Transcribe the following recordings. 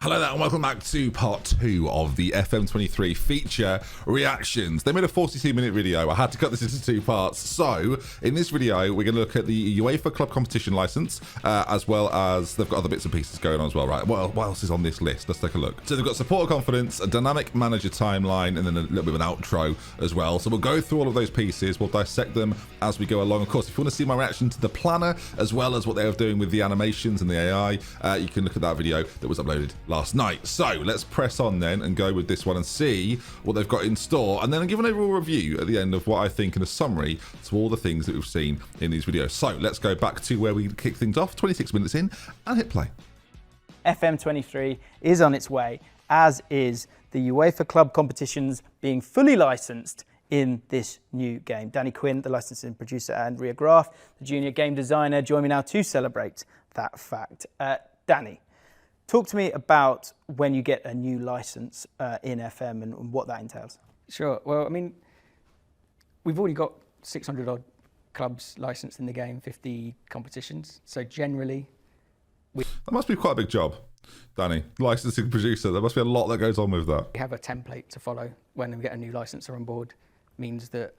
Hello there and welcome back to part 2 of the FM23 feature reactions. They made a 42-minute video. I had to cut this into 2 parts. So, in this video, we're going to look at the UEFA Club Competition license, as well as they've got other bits and pieces going on as well, right? Well, what else is on this list? Let's take a look. So they've got supporter confidence, a dynamic manager timeline, and then a little bit of an outro as well. So we'll go through all of those pieces. We'll dissect them as we go along. Of course, if you want to see my reaction to the planner, as well as what they were doing with the animations and the AI, you can look at that video that was uploaded last night. So let's press on then and go with this one and see what they've got in store, and then I'll give an overall review at the end of what I think in a summary to all the things that we've seen in these videos. So let's go back to where we kick things off, 26 minutes in, and hit play. FM23 is on its way, as is the UEFA Club Competitions being fully licensed in this new game. Danny Quinn, the licensing producer, and Ria Graf, the junior game designer, join me now to celebrate that fact. Danny, talk to me about when you get a new license in FM and what that entails. Sure. Well, I mean, we've already got 600 odd clubs licensed in the game, 50 competitions. So generally, that must be quite a big job, Danny. Licensing producer, there must be a lot that goes on with that. We have a template to follow when we get a new licenser on board. Means that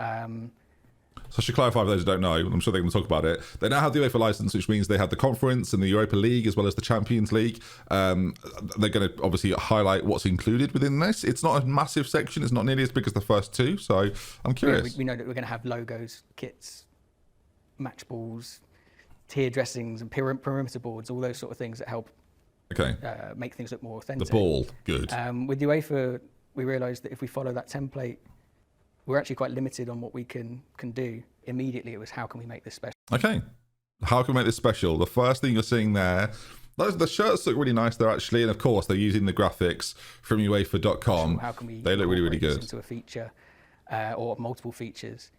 so I should clarify for those who don't know, I'm sure they're going to talk about it. They now have the UEFA license, which means they have the Conference and the Europa League, as well as the Champions League. They're going to obviously highlight what's included within this. It's not a massive section. It's not nearly as big as the first two. So I'm curious. We know that we're going to have logos, kits, match balls, tier dressings and perimeter boards, all those sort of things that help make things look more authentic. The ball, good. With UEFA, we realised that if we follow that template, we're actually quite limited on what we can do. Immediately, it was how can we make this special? Okay, how can we make this special? The first thing you're seeing there, the shirts look really nice there actually, and of course they're using the graphics from UEFA.com. How can we? They look really good. Into a feature or multiple features.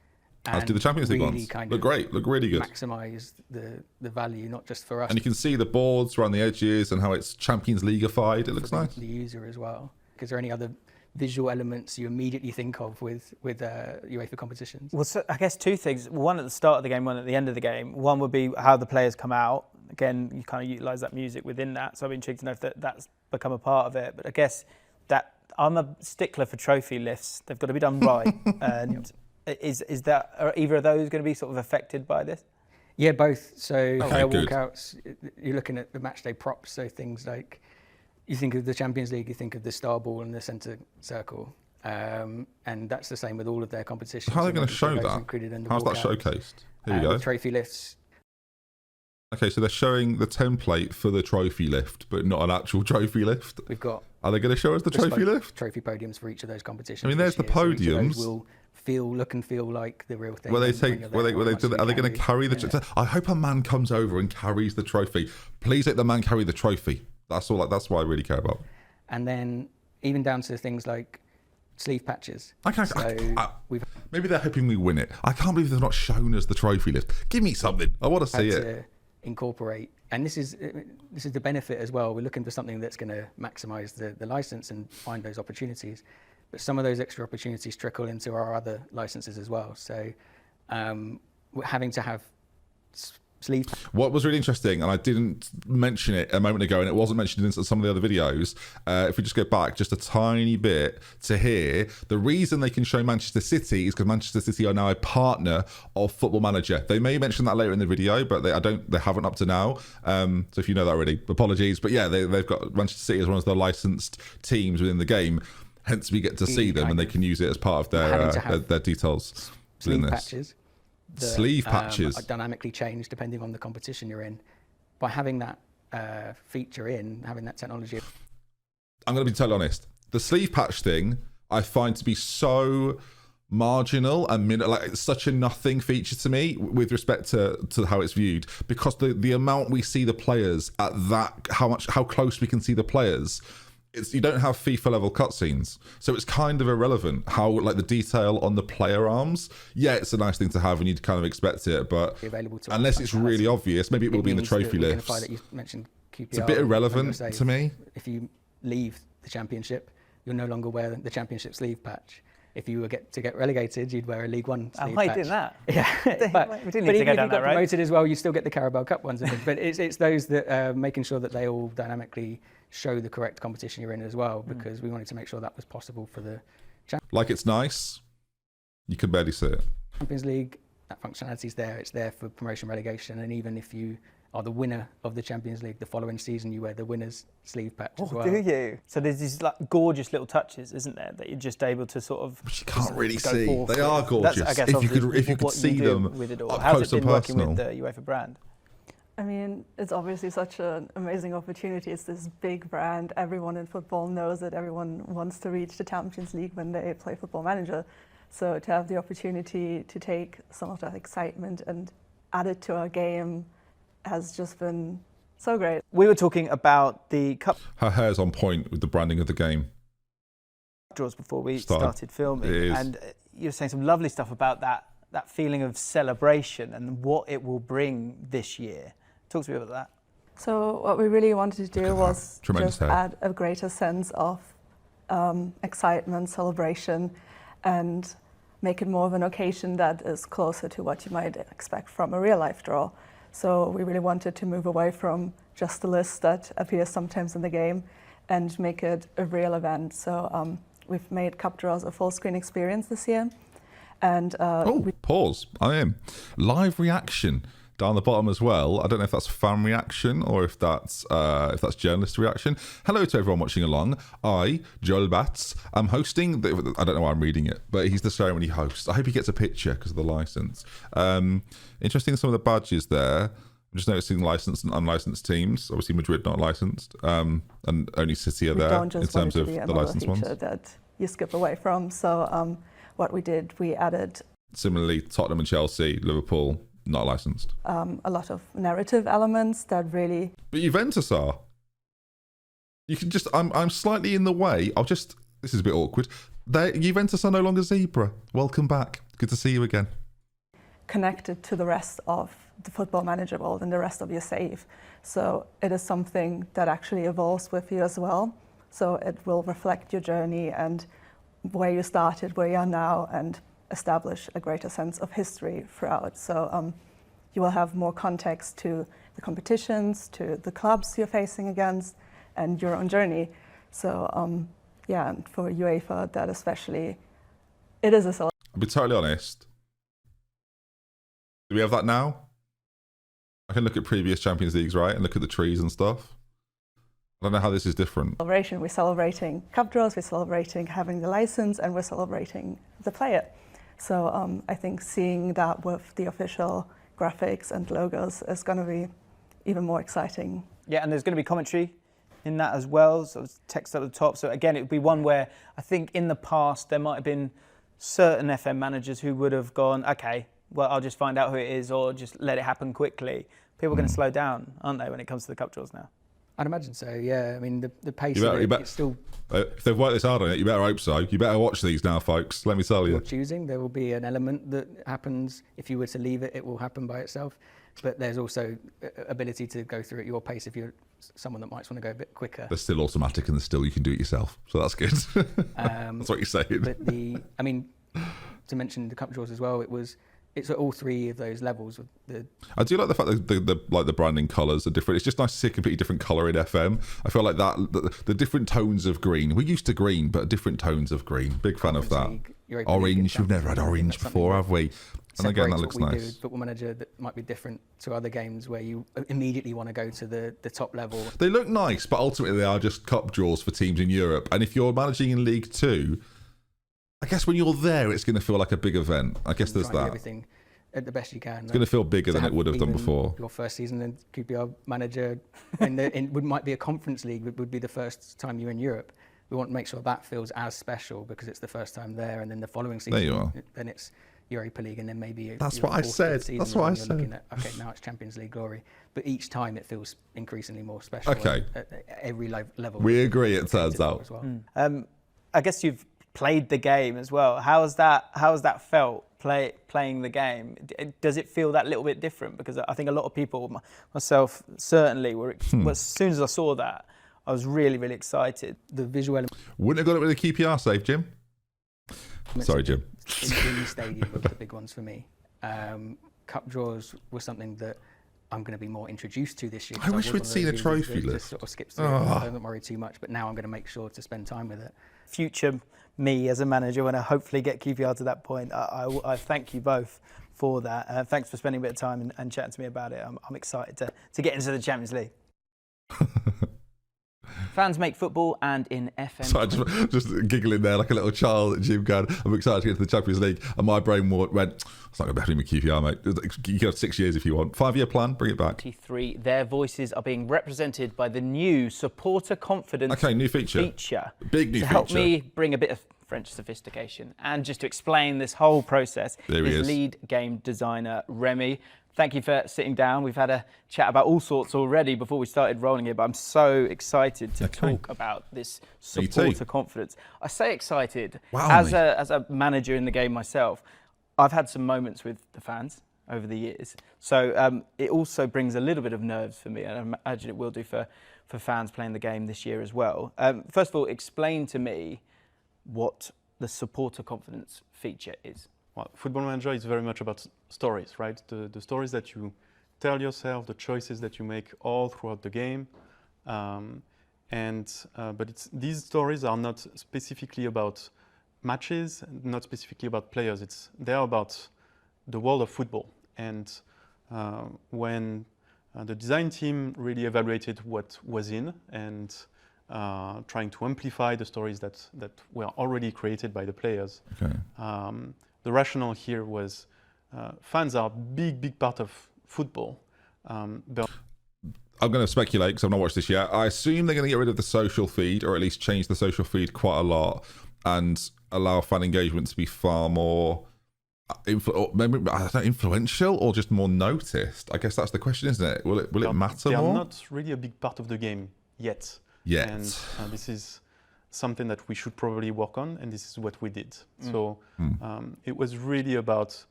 As do the Champions League really ones. Look great, look really good. Maximise the value, not just for us. And you can see the boards around the edges and how it's Champions Leagueified. It looks nice. The user as well. Is there any other visual elements you immediately think of with UEFA competitions? Well, so I guess two things. One at the start of the game, one at the end of the game. One would be how the players come out. Again, you kind of utilise that music within that. So I'd be intrigued to know if that's become a part of it. But I guess that I'm a stickler for trophy lifts. They've got to be done right. And are either of those going to be sort of affected by this? Yeah, both. So player good. walkouts, you're looking at the matchday props. So things like, you think of the Champions League, you think of the star ball and the centre circle. And that's the same with all of their competitions. How are they going to show that? How's that showcased? Here we go. Trophy lifts. Okay, so they're showing the template for the trophy lift, but not an actual trophy lift. We've got. Are they going to show us the trophy lift? Trophy podiums for each of those competitions. I mean, there's the podiums. So will look and feel like the real thing. Are they going to carry the? I hope a man comes over and carries the trophy. Please let the man carry the trophy. That's all. That's what I really care about. And then even down to things like sleeve patches. Maybe they're hoping we win it. I can't believe they've not shown us the trophy lift. Give me something. I want to see it. Incorporate, and this is the benefit as well. We're looking for something that's going to maximise the license and find those opportunities. But some of those extra opportunities trickle into our other licenses as well. So we're having to have sleeve. What was really interesting, and I didn't mention it a moment ago, and it wasn't mentioned in some of the other videos, if we just go back just a tiny bit to here, the reason they can show Manchester City is because Manchester City are now a partner of Football Manager. They may mention that later in the video, but they haven't up to now. So if you know that already, apologies. But yeah, they've got Manchester City as one of their licensed teams within the game. Hence, we get to see them, and they can use it as part of their details within this. Patches. Sleeve patches are dynamically changed depending on the competition you're in. By having that feature having that technology. I'm going to be totally honest. The sleeve patch thing I find to be so marginal and like such a nothing feature to me with respect to how it's viewed, because the amount we see the players at that, how close we can see the players. You don't have FIFA level cutscenes, so it's kind of irrelevant how like the detail on the player arms. Yeah, it's a nice thing to have and you'd kind of expect it, but unless it's really obvious, maybe it will be in the trophy lifts. That you mentioned, QPR, it's a bit irrelevant to me. If you leave the championship, you'll no longer wear the championship sleeve patch. If you were to get relegated, you'd wear a League One sleeve patch. I did that. Yeah, but even if you got promoted as well, you still get the Carabao Cup ones. But it's those that making sure that they all dynamically show the correct competition you're in as well, because we wanted to make sure that was possible for the Like it's nice, you can barely see it. Champions League. That functionality is there. It's there for promotion, relegation, and even if you are the winner of the Champions League the following season, you wear the winner's sleeve patch as well. Do you? So there's these like gorgeous little touches, isn't there, that you're just able to sort of. But you can't really go see. forth They with. are gorgeous. That's, I guess, if you could what see do them with it all. up How's close it and been working personal. with the UEFA brand? I mean, it's obviously such an amazing opportunity. It's this big brand. Everyone in football knows it. Everyone wants to reach the Champions League when they play Football Manager. So to have the opportunity to take some of that excitement and add it to our game has just been so great. We were talking about the cup Her hair's on point with the branding of the game. draws before we started filming, It is. and you were saying some lovely stuff about that feeling of celebration and what it will bring this year. Talk to me about that. So what we really wanted to do was Tremendous just hair. add a greater sense of excitement, celebration, and make it more of an occasion that is closer to what you might expect from a real life draw. So we really wanted to move away from just a list that appears sometimes in the game and make it a real event. So we've made cup draws a full screen experience this year. And Pause. I am. Live reaction down the bottom as well. I don't know if that's fan reaction or if that's journalist reaction. Hello to everyone watching along. I, Joel Batts, am hosting. I don't know why I'm reading it, but he's the ceremony host. I hope he gets a picture because of the license. Interesting, some of the badges there. I'm just noticing licensed and unlicensed teams. Obviously, Madrid not licensed, and only City are we there don't in just terms want of it to be the another licensed feature ones. that you skip away from. So what we did, we added Similarly, Tottenham and Chelsea, Liverpool not licensed. a lot of narrative elements that really. But Juventus are. You can just. I'm slightly in the way. This is a bit awkward. Juventus are no longer zebra. Welcome back. Good to see you again. Connected to the rest of the Football Manager world and the rest of your save. So it is something that actually evolves with you as well. So it will reflect your journey and where you started, where you are now, and establish a greater sense of history throughout. So you will have more context to the competitions, to the clubs you're facing against, and your own journey. So and for UEFA, that especially, it is a celebration. I'll be totally honest. Do we have that now? I can look at previous Champions Leagues, right, and look at the trees and stuff. I don't know how this is different. We're celebrating cup draws, we're celebrating having the license, and we're celebrating the player. So I think seeing that with the official graphics and logos is going to be even more exciting. Yeah, and there's going to be commentary in that as well, so it's text at the top. So again, it would be one where I think in the past there might have been certain FM managers who would have gone, okay, well, I'll just find out who it is or just let it happen quickly. People are going to slow down, aren't they, when it comes to the cup draws now? I'd imagine so, yeah. I mean, the pace of it, it's still... if they've worked this hard on it, you better hope so. You better watch these now, folks. Let me tell you. You're choosing. There will be an element that happens. If you were to leave it, it will happen by itself. But there's also ability to go through at your pace if you're someone that might want to go a bit quicker. They're still automatic and you can do it yourself. So that's good. That's what you're saying. But to mention the cup draws as well, it's at all three of those levels. I do like the fact that the branding colours are different. It's just nice to see a completely different colour in FM. I feel like the different tones of green. We're used to green, but different tones of green. Big fan of that. Orange. We've never had orange before, have we? And again, that looks nice. Do Football Manager that might be different to other games where you immediately want to go to the top level. They look nice, but ultimately they are just cup draws for teams in Europe. And if you're managing in League 2, I guess when you're there, it's going to feel like a big event. I guess there's that. Everything at the best you can. It's going to feel bigger than it would have done before. Your first season in QPR manager, might be a conference league, would be the first time you're in Europe. We want to make sure that feels as special because it's the first time there, and then the following season, there you are. Then it's Europa League, and then maybe that's what I said. That's what I said. Looking at, okay, now it's Champions League glory, but each time it feels increasingly more special. Okay, at every level. We agree. It turns out. As well. I guess you've played the game as well. How has that felt playing the game? Does it feel that little bit different? Because I think a lot of people, myself certainly, as soon as I saw that, I was really, really excited. The visual element. Wouldn't have got it with a QPR save, Jim. Sorry, Jim. In the stadium were the big ones for me. Cup draws were something that I'm going to be more introduced to this year. I wish we'd seen a trophy list. list. Just sort of skips through it. I don't worry too much, but now I'm going to make sure to spend time with it. Future me as a manager, when I hopefully get QPR to that point, I thank you both for that. Thanks for spending a bit of time and chatting to me about it. I'm excited to get into the Champions League. Fans make football, and in FM... So I just giggling there like a little child at gym going, I'm excited to get to the Champions League. And my brain went, it's not going to be happening with QPR, mate. You can have 6 years if you want. 5-year plan, bring it back. 23, their voices are being represented by the new supporter confidence new feature. Big new feature. To help me bring a bit of French sophistication and just to explain this whole process is lead game designer Remy. Thank you for sitting down. We've had a chat about all sorts already before we started rolling it, but I'm so excited to talk about this supporter confidence. I say excited. Wow, as a manager in the game myself, I've had some moments with the fans over the years. So it also brings a little bit of nerves for me, and I imagine it will do for fans playing the game this year as well. First of all, explain to me what the supporter confidence feature is. Well, Football Manager is very much about stories, right? The stories that you tell yourself, the choices that you make all throughout the game. But these stories are not specifically about matches, not specifically about players. They're about the world of football. And when the design team really evaluated what was in and trying to amplify the stories that were already created by the players, the rationale here was fans are a big part of football. I'm going to speculate because I've not watched this yet. I assume they're going to get rid of the social feed, or at least change the social feed quite a lot, and allow fan engagement to be far more influential or just more noticed. I guess that's the question, isn't it? Will it matter more? They are not really a big part of the game yet. And this is something that we should probably work on, and this is what we did. So it was really about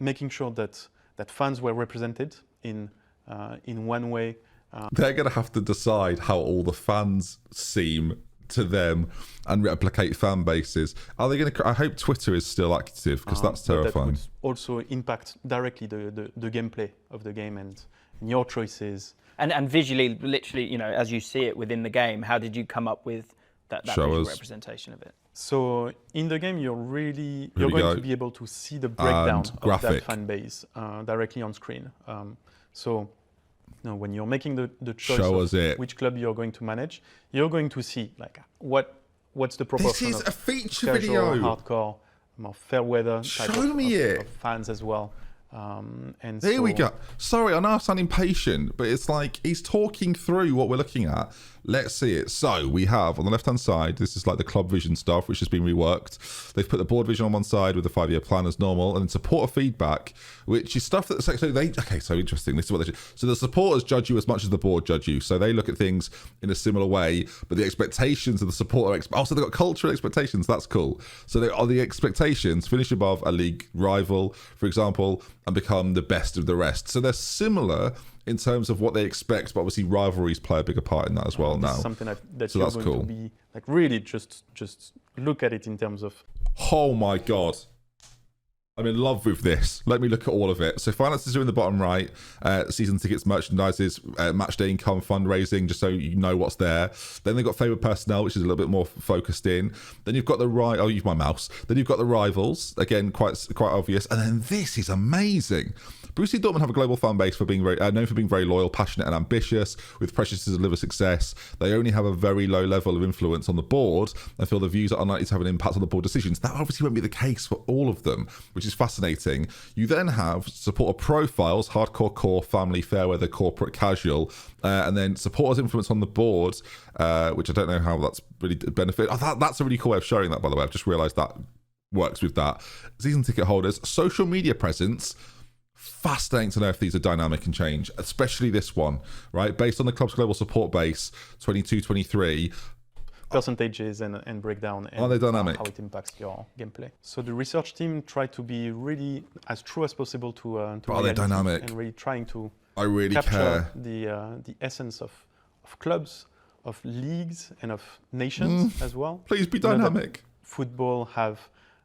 making sure that fans were represented in one way. They're going to have to decide how all the fans seem to them and replicate fan bases. Are they going to? I hope Twitter is still active, because that's terrifying. That would also impact directly the gameplay of the game and your choices. And visually, literally, as you see it within the game, how did you come up with that visual representation of it? So in the game, you're going to be able to see the breakdown of that fan base directly on screen. So when you're making the choice of which club you're going to manage, you're going to see like what's the proportion of a feature casual, video, hardcore, more fair weather type of fans as well. And there we go. Sorry, I know I sound impatient, but it's like he's talking through what we're looking at. Let's see it. So we have on the left-hand side, this is like the club vision stuff, which has been reworked. They've put the board vision on one side with the 5-year plan as normal, and then supporter feedback, which is stuff that so interesting. This is what they do. So the supporters judge you as much as the board judge you. So they look at things in a similar way, but the expectations of the supporter. So they've got cultural expectations. That's cool. So they are the expectations: finish above a league rival, for example, and become the best of the rest. So they're similar in terms of what they expect, but obviously rivalries play a bigger part in that as well now. Something that you're going to be like really just look at it in terms of. Oh my God. I'm in love with this. Let me look at all of it. So finances are in the bottom right. Season tickets, merchandises, match day income, fundraising, just so you know what's there. Then they've got favoured personnel, which is a little bit more focused in. Then you've got I'll use my mouse. Then you've got the rivals, again, quite obvious. And then this is amazing. Borussia Dortmund have a global fan base for being known for being very loyal, passionate and ambitious, with pressures to deliver success. They only have a very low level of influence on the board and feel the views are unlikely to have an impact on the board decisions. That obviously won't be the case for all of them, which is fascinating. You then have supporter profiles: hardcore, core, family, fair weather, corporate, casual, and then supporters' influence on the board, which I don't know how that's really benefit. That's a really cool way of showing that, by the way. I've just realised that works with that. Season ticket holders, social media presence. Fascinating to know if these are dynamic and change, especially this one, right? Based on the club's global support base, 22-23. Percentages and breakdown. And are they dynamic? How it impacts your gameplay. So the research team tried to be really as true as possible to are they dynamic? And really trying to capture the essence of clubs, of leagues, and of nations as well. Please be dynamic. Football have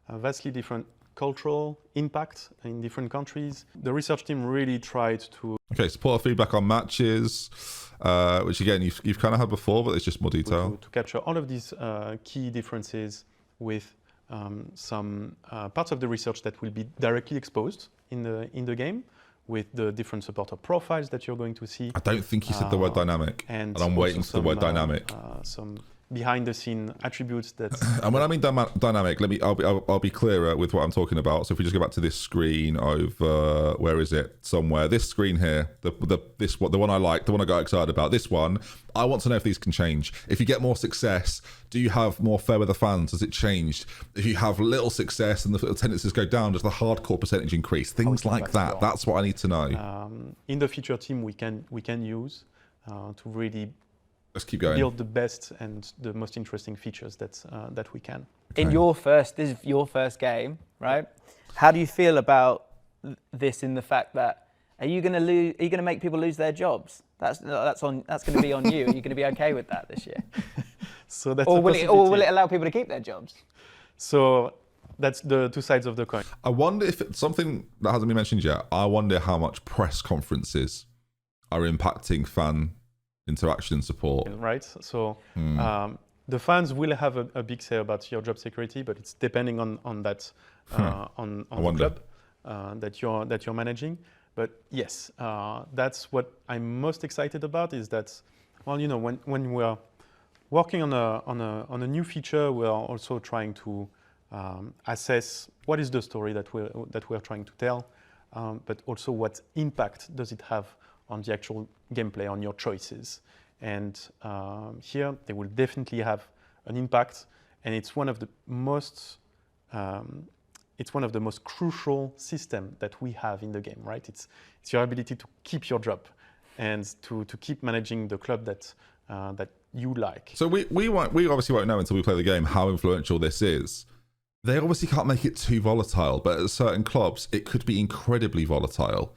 vastly different cultural impact in different countries. The research team really tried to supporter feedback on matches, which again you've kind of had before, but it's just more detail. To capture all of these key differences with some parts of the research that will be directly exposed in the game, with the different supporter profiles that you're going to see. I don't think he said the word dynamic, and I'm waiting for the word dynamic. Some behind-the-scene attributes that. And when I mean dynamic, I'll be clearer with what I'm talking about. So if we just go back to this screen over, where is it? Somewhere. This screen here, the one I like, the one I got excited about. This one, I want to know if these can change. If you get more success, do you have more fair weather fans? Has it changed? If you have little success and the attendances go down, does the hardcore percentage increase? Things like that. That's what I need to know. In the feature team, we can use to really. Let's keep going. Build the best and the most interesting features that we can. Okay. This is your first game, right? How do you feel about this? In the fact that are you going to make people lose their jobs? That's going to be on you. Are you going to be okay with that this year? So that's or will it allow people to keep their jobs? So that's the two sides of the coin. I wonder if it's something that hasn't been mentioned yet. I wonder how much press conferences are impacting fan interaction and support. Right. So the fans will have a big say about your job security, but it's depending on that on the club that you're managing. But yes, that's what I'm most excited about. Is that, well, when we're working on a new feature, we're also trying to assess what is the story that we're trying to tell, but also what impact does it have on the actual gameplay, on your choices. And here they will definitely have an impact, and it's one of the most crucial system that we have in the game, right? It's your ability to keep your job and to keep managing the club that you like. So we obviously won't know until we play the game how influential this is. They obviously can't make it too volatile, but at certain clubs it could be incredibly volatile.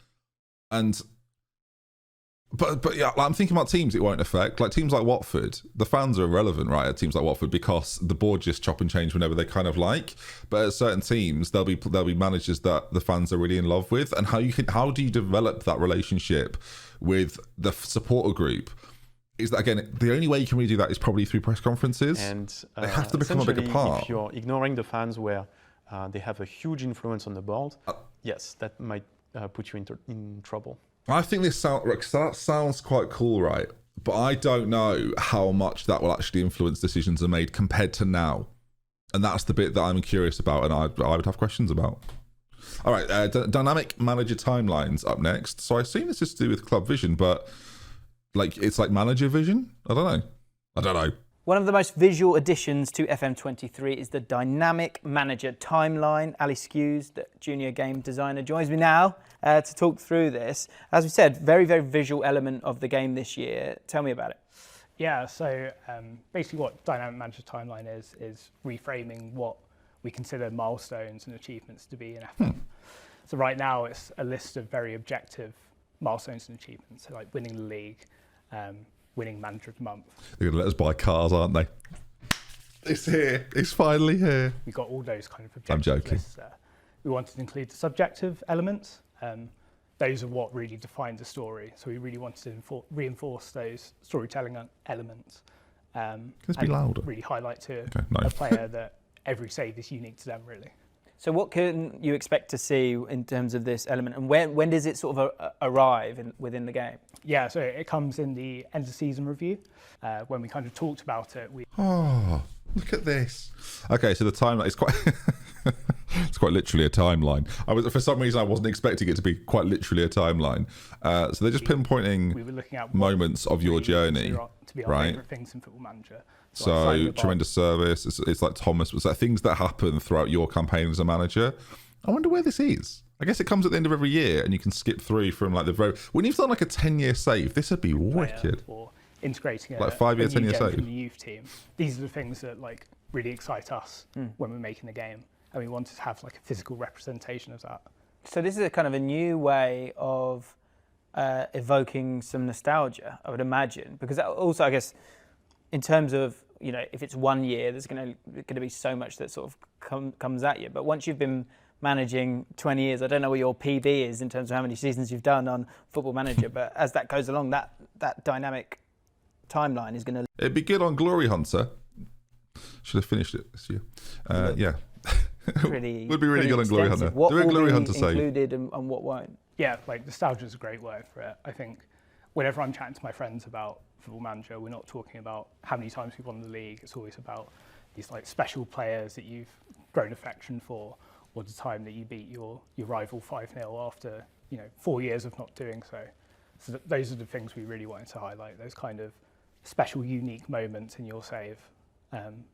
But yeah, I'm thinking about teams it won't affect. Like teams like Watford, the fans are irrelevant, right? At teams like Watford, because the board just chop and change whenever they kind of like. But at certain teams, there'll be managers that the fans are really in love with. And how do you develop that relationship with the supporter group? Is that, again, the only way you can really do that is probably through press conferences. And they have to become a bigger part. If you're ignoring the fans where they have a huge influence on the board, yes, that might put you in trouble. I think that sounds quite cool, right? But I don't know how much that will actually influence decisions are made compared to now. And that's the bit that I'm curious about and I would have questions about. All right, dynamic manager timelines up next. So I assume this is to do with club vision, but it's like manager vision? I don't know. One of the most visual additions to FM23 is the dynamic manager timeline. Ali Skews, the junior game designer, joins me now to talk through this. As we said, very, very visual element of the game this year. Tell me about it. Yeah, so basically what dynamic manager timeline is reframing what we consider milestones and achievements to be in FM. So right now it's a list of very objective milestones and achievements, so like winning the league, winning manager of the month. They're going to let us buy cars, aren't they? It's here. It's finally here. We've got all those kind of objective I'm joking. lists there. We wanted to include the subjective elements. Those are what really define the story. So we really wanted to reinforce those storytelling elements. Can this be louder? Really highlight to no. a player that every save is unique to them, really. So what can you expect to see in terms of this element, and when does it sort of arrive within the game? Yeah, so it comes in the end of season review. When we kind of talked about it, Oh, look at this. Okay, so the timeline is quite it's quite literally a timeline. For some reason I wasn't expecting it to be quite literally a timeline. So they're just pinpointing we were looking at moments of your journey, to be our right? favourite things in Football Manager. So tremendous service. It's like Thomas. Was that things that happen throughout your campaign as a manager? I wonder where this is. I guess it comes at the end of every year, and you can skip through from like the very. When you've done like a 10-year save, this would be wicked. Or integrating like 5-year, 10-year save from the youth team. These are the things that like really excite us when we're making the game, and we wanted to have like a physical representation of that. So this is a kind of a new way of evoking some nostalgia, I would imagine, because also I guess in terms of, if it's 1 year, there's going to be so much that sort of comes at you. But once you've been managing 20 years. I don't know what your PB is in terms of how many seasons you've done on Football Manager, but as that goes along, that dynamic timeline is going to... It'd be good on Glory Hunter. Should have finished it this year. Yeah. Would be really good on Glory Hunter. What Do a will Glory be Hunter save. included and what won't? Yeah, like nostalgia is a great word for it. I think whenever I'm chatting to my friends about Football Manager, we're not talking about how many times we've won the league. It's always about these like special players that you've grown affection for, or the time that you beat your rival 5-0 after 4 years of not doing so. So those are the things we really wanted to highlight. Those kind of special, unique moments in your save.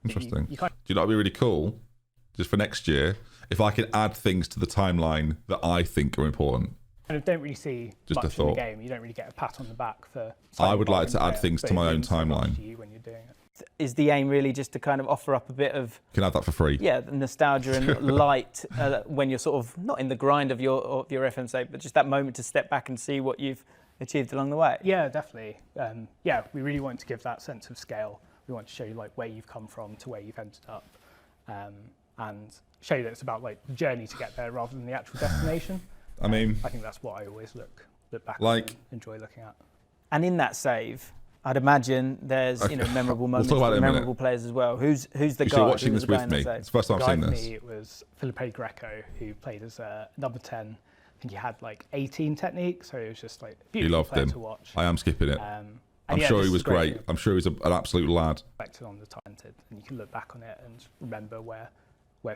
Interesting. Do you know what would be really cool? Just for next year, if I could add things to the timeline that I think are important. And don't really see Just much in the game. You don't really get a pat on the back for... I would like to add things to my own timeline. To you when you're doing it. Is the aim really just to kind of offer up a bit of... You can have that for free. Yeah, the nostalgia and light when you're sort of not in the grind of your FM save, but just that moment to step back and see what you've achieved along the way? Yeah, definitely. We really want to give that sense of scale. We want to show you like where you've come from to where you've ended up, and show you that it's about like the journey to get there rather than the actual destination. I mean, I think that's what I always look back like, and enjoy looking at. And in that save, I'd imagine there's memorable moments, we'll talk about memorable players as well. Who's the guy? You're watching this with me. It's the first time I've seen this. For me, it was Felipe Greco, who played as number 10. I think he had like 18 techniques, so it was just like a beautiful player to watch. I am skipping it. I'm sure he was great. I'm sure he was an absolute lad. On the talented, and you can look back on it and remember where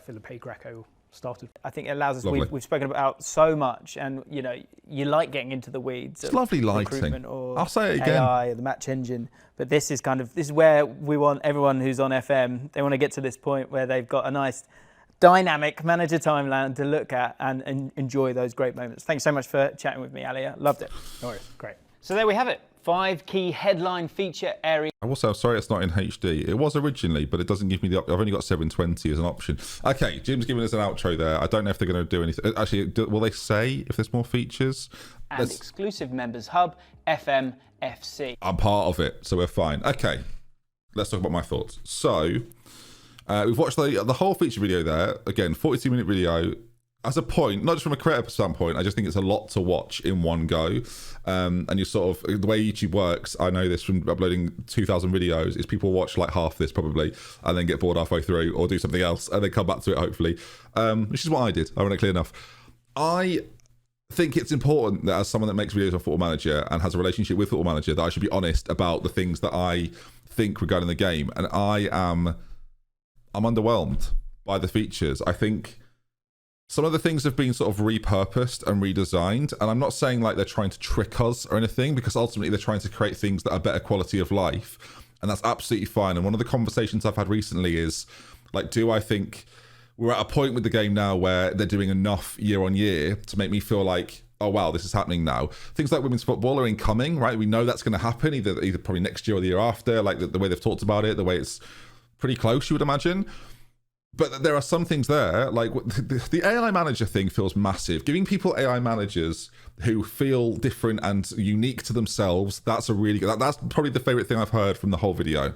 Felipe Greco started. I think it allows us. We've spoken about so much, and you like getting into the weeds. It's lovely lighting. I'll say it again. AI or the match engine, but this is where we want everyone who's on FM. They want to get to this point where they've got a nice, dynamic manager timeline to look at and enjoy those great moments. Thanks so much for chatting with me, Alia. Loved it. No worries. Great. So there we have it. 5 key headline feature areas. Also, I'm sorry it's not in HD. It was originally, but it doesn't give me the option. I've only got 720 as an option. Okay, Jim's giving us an outro there. I don't know if they're going to do anything. Actually, will they say if there's more features? And exclusive members hub, FMFC. I'm part of it, so we're fine. Okay, let's talk about my thoughts. So, we've watched the whole feature video there. Again, 42-minute video. As a point, not just from a creator standpoint, I just think it's a lot to watch in one go. And you sort of, the way YouTube works, I know this from uploading 2,000 videos, is people watch like half this probably, and then get bored halfway through or do something else, and then come back to it hopefully, which is what I did, ironically enough. I think it's important that as someone that makes videos on Football Manager and has a relationship with Football Manager, that I should be honest about the things that I think regarding the game. And I'm underwhelmed by the features. I think some of the things have been sort of repurposed and redesigned, and I'm not saying like they're trying to trick us or anything, because ultimately they're trying to create things that are better quality of life, and that's absolutely fine. And one of the conversations I've had recently is like, do I think we're at a point with the game now where they're doing enough year on year to make me feel like, oh wow, this is happening now. Things like women's football are incoming, right? We know that's going to happen either probably next year or the year after, like the way they've talked about it, the way it's pretty close, you would imagine. But there are some things there, like the AI manager thing feels massive. Giving people AI managers who feel different and unique to themselves, that's a really good, that's probably the favorite thing I've heard from the whole video.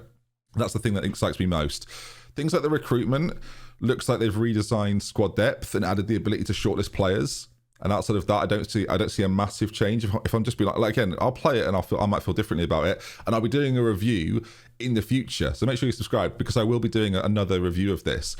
That's the thing that excites me most. Things like the recruitment, looks like they've redesigned squad depth and added the ability to shortlist players. And outside of that, I don't see a massive change. If I'm just being like again, I'll play it and I might feel differently about it, and I'll be doing a review in the future. So make sure you subscribe, because I will be doing another review of this.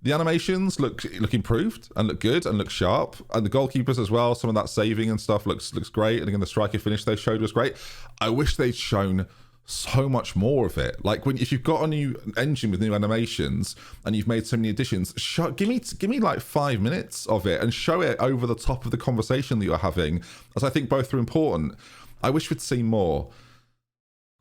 The animations look improved and look good and look sharp, and the goalkeepers as well. Some of that saving and stuff looks great. And again, the striker finish they showed was great. I wish they'd shown so much more of it. Like if you've got a new engine with new animations and you've made so many additions, give me like 5 minutes of it and show it over the top of the conversation that you're having, as I think both are important. I wish we'd seen more.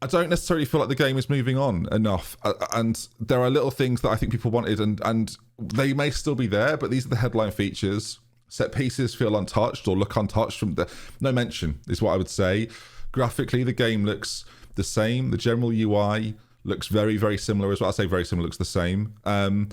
I don't necessarily feel like the game is moving on enough, and there are little things that I think people wanted, and they may still be there, but these are the headline features. Set pieces feel untouched or look untouched from no mention is what I would say. Graphically, the game looks the same. The general UI looks very, very similar as well. I say very similar, looks the same. And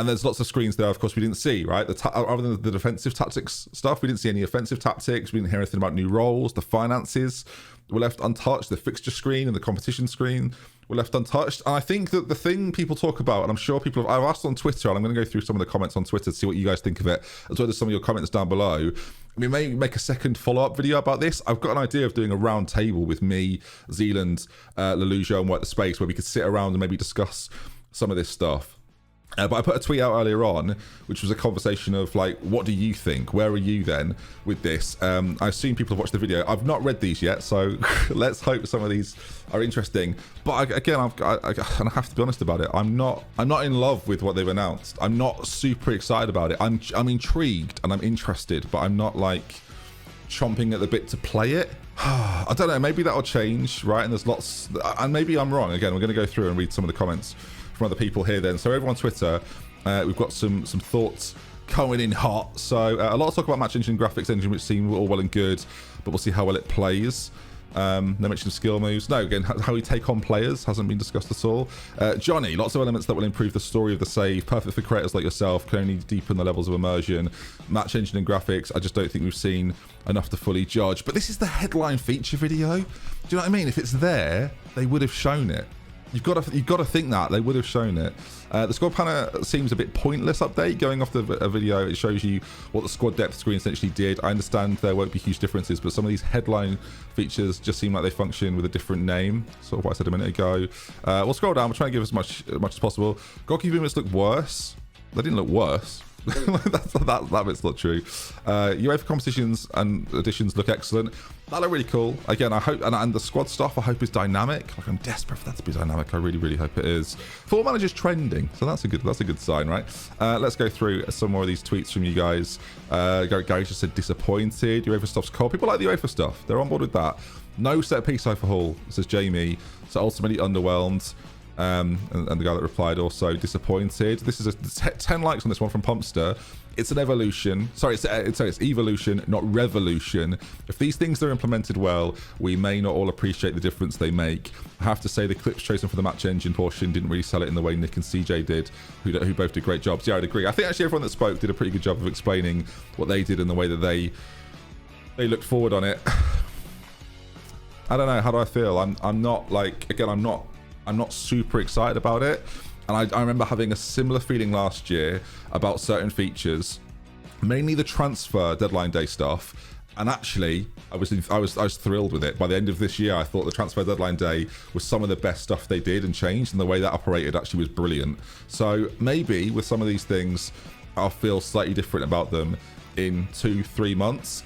there's lots of screens there, of course, we didn't see, right? Other than the defensive tactics stuff, we didn't see any offensive tactics. We didn't hear anything about new roles. The finances were left untouched. The fixture screen and the competition screen were left untouched. And I think that the thing people talk about, and I'm sure I've asked on Twitter, and I'm going to go through some of the comments on Twitter to see what you guys think of it, as well as some of your comments down below. We may make a second follow-up video about this. I've got an idea of doing a round table with me, Zealand, Leluja, and Work the Space, where we could sit around and maybe discuss some of this stuff. But I put a tweet out earlier on, which was a conversation of like, what do you think? Where are you then with this? I assume people have watched the video. I've not read these yet, so let's hope some of these are interesting. But again, I have to be honest about it. I'm not in love with what they've announced. I'm not super excited about it. I'm intrigued and I'm interested, but I'm not like chomping at the bit to play it. I don't know. Maybe that'll change, right? And there's lots, and maybe I'm wrong. Again, we're going to go through and read some of the comments from other people here then. So over on Twitter, we've got some thoughts coming in hot. So a lot of talk about match engine, graphics engine, which seem all well and good, but we'll see how well it plays. No mention of skill moves. No, again, how we take on players hasn't been discussed at all. Johnny, lots of elements that will improve the story of the save. Perfect for creators like yourself. Can only deepen the levels of immersion. Match engine and graphics, I just don't think we've seen enough to fully judge. But this is the headline feature video. Do you know what I mean? If it's there, they would have shown it. You've got to think that they would have shown it. The squad planner seems a bit pointless update. Going off the video, it shows you what the squad depth screen essentially did. I understand there won't be huge differences, but some of these headline features just seem like they function with a different name. Sort of what I said a minute ago. We'll scroll down. We'll try and give as much as possible. Goalkeeper movements look worse. They didn't look worse. that bit's not true. UEFA competitions and additions look excellent. That look really cool. Again, I hope, and the squad stuff I hope is dynamic. Like, I'm desperate for that to be dynamic. I really hope it is. Football Manager's trending, so that's a good sign, right? Let's go through some more of these tweets from you guys. Gary just said disappointed. UEFA stuff's cool. People like the UEFA stuff. They're on board with that. No set piece overhaul, says Jamie. So ultimately underwhelmed. And the guy that replied also disappointed. This is 10 likes on this one from Pumpster. It's an evolution. Sorry, it's evolution, not revolution. If these things are implemented well, we may not all appreciate the difference they make. I have to say the clips chosen for the match engine portion didn't really sell it in the way Nick and CJ did, who both did great jobs. Yeah, I'd agree. I think actually everyone that spoke did a pretty good job of explaining what they did and the way that they looked forward on it. I don't know. How do I feel? I'm not like, again, I'm not super excited about it. And I remember having a similar feeling last year about certain features, mainly the transfer deadline day stuff. And actually, I was thrilled with it. By the end of this year, I thought the transfer deadline day was some of the best stuff they did and changed, and the way that operated actually was brilliant. So maybe with some of these things, I'll feel slightly different about them in 2-3 months.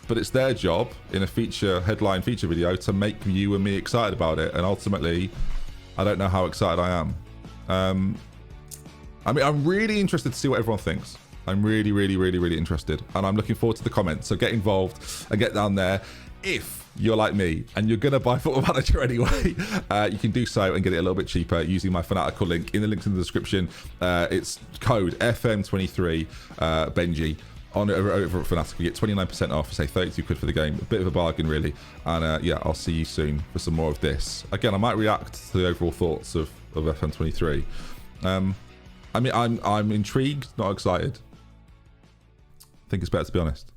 But it's their job in a headline feature video to make you and me excited about it. And ultimately, I don't know how excited I am. I mean, I'm really interested to see what everyone thinks. I'm really interested. And I'm looking forward to the comments. So get involved and get down there. If you're like me and you're going to buy Football Manager anyway, you can do so and get it a little bit cheaper using my Fanatical link. In the links in the description, it's code FM23 Benjy. Over at Fanatical, you get 29% off, say 32 quid for the game. A bit of a bargain, really. And yeah, I'll see you soon for some more of this. Again, I might react to the overall thoughts of FM23. I mean, I'm intrigued, not excited. I think it's better to be honest.